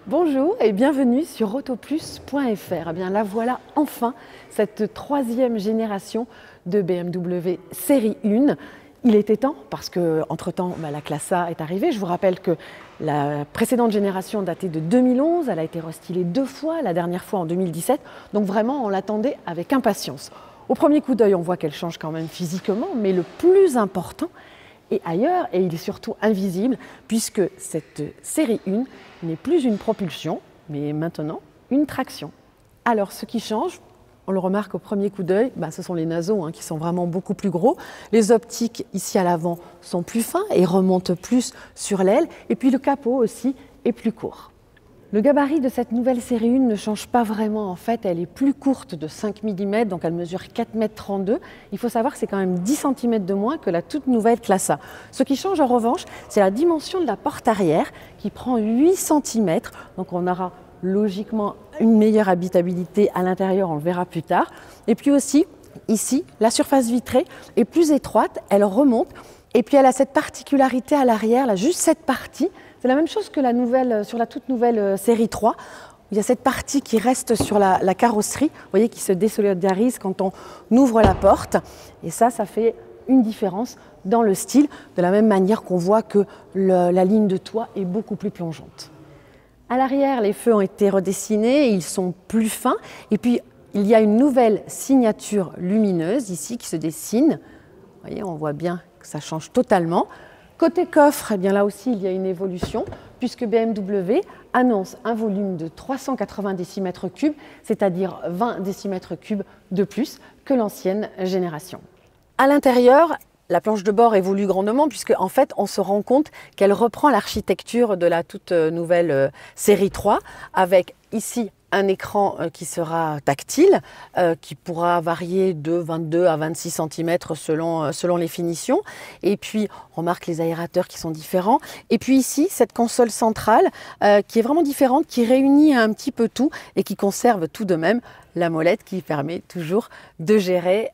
Bonjour et bienvenue sur autoplus.fr. Eh bien, la voilà enfin, cette troisième génération de BMW série 1. Il était temps parce qu'entre-temps, la classe A est arrivée. Je vous rappelle que la précédente génération datait de 2011. Elle a été restylée 2 fois, la dernière fois en 2017. Donc vraiment, on l'attendait avec impatience. Au premier coup d'œil, on voit qu'elle change quand même physiquement, mais le plus important est ailleurs et il est surtout invisible puisque cette série 1 n'est plus une propulsion, mais maintenant une traction. Alors ce qui change, on le remarque au premier coup d'œil, ce sont les naseaux qui sont vraiment beaucoup plus gros. Les optiques ici à l'avant sont plus fins et remontent plus sur l'aile. Et puis le capot aussi est plus court. Le gabarit de cette nouvelle série 1 ne change pas vraiment. En fait, elle est plus courte de 5 mm, donc elle mesure 4,32 m. Il faut savoir que c'est quand même 10 cm de moins que la toute nouvelle classe A. Ce qui change en revanche, c'est la dimension de la porte arrière qui prend 8 cm. Donc on aura logiquement une meilleure habitabilité à l'intérieur, on le verra plus tard. Et puis aussi, ici, la surface vitrée est plus étroite, elle remonte. Et puis elle a cette particularité à l'arrière, là, juste cette partie. C'est la même chose que sur la toute nouvelle série 3. Il y a cette partie qui reste sur la carrosserie, vous voyez, qui se désolidarise quand on ouvre la porte. Et ça fait une différence dans le style, de la même manière qu'on voit que la ligne de toit est beaucoup plus plongeante. À l'arrière, les feux ont été redessinés, ils sont plus fins. Et puis, il y a une nouvelle signature lumineuse ici qui se dessine. Vous voyez, on voit bien que ça change totalement. Côté coffre, eh bien là aussi, il y a une évolution puisque BMW annonce un volume de 380 décimètres cubes, c'est-à-dire 20 décimètres cubes de plus que l'ancienne génération. À l'intérieur, la planche de bord évolue grandement puisque en fait, on se rend compte qu'elle reprend l'architecture de la toute nouvelle série 3 avec ici un écran qui sera tactile, qui pourra varier de 22 à 26 cm selon les finitions. Et puis, on remarque les aérateurs qui sont différents. Et puis ici, cette console centrale qui est vraiment différente, qui réunit un petit peu tout et qui conserve tout de même la molette qui permet toujours de gérer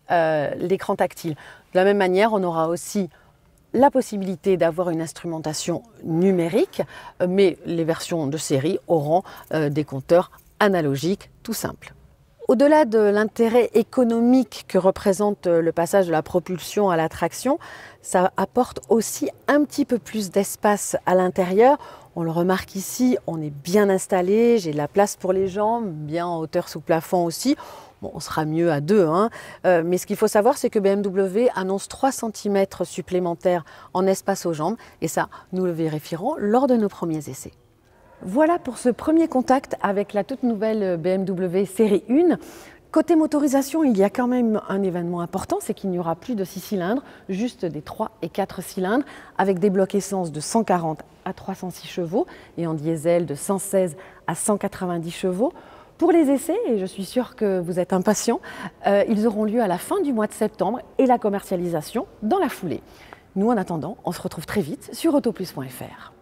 l'écran tactile. De la même manière, on aura aussi la possibilité d'avoir une instrumentation numérique, mais les versions de série auront des compteurs analogique, tout simple. Au-delà de l'intérêt économique que représente le passage de la propulsion à la traction, ça apporte aussi un petit peu plus d'espace à l'intérieur. On le remarque ici, on est bien installé, j'ai de la place pour les jambes, bien en hauteur sous plafond aussi. Bon, on sera mieux à deux, mais ce qu'il faut savoir, c'est que BMW annonce 3 cm supplémentaires en espace aux jambes, et ça, nous le vérifierons lors de nos premiers essais. Voilà pour ce premier contact avec la toute nouvelle BMW série 1. Côté motorisation, il y a quand même un événement important, c'est qu'il n'y aura plus de 6 cylindres, juste des 3 et 4 cylindres, avec des blocs essence de 140 à 306 chevaux et en diesel de 116 à 190 chevaux. Pour les essais, et je suis sûre que vous êtes impatients, ils auront lieu à la fin du mois de septembre et la commercialisation dans la foulée. Nous, en attendant, on se retrouve très vite sur autoplus.fr.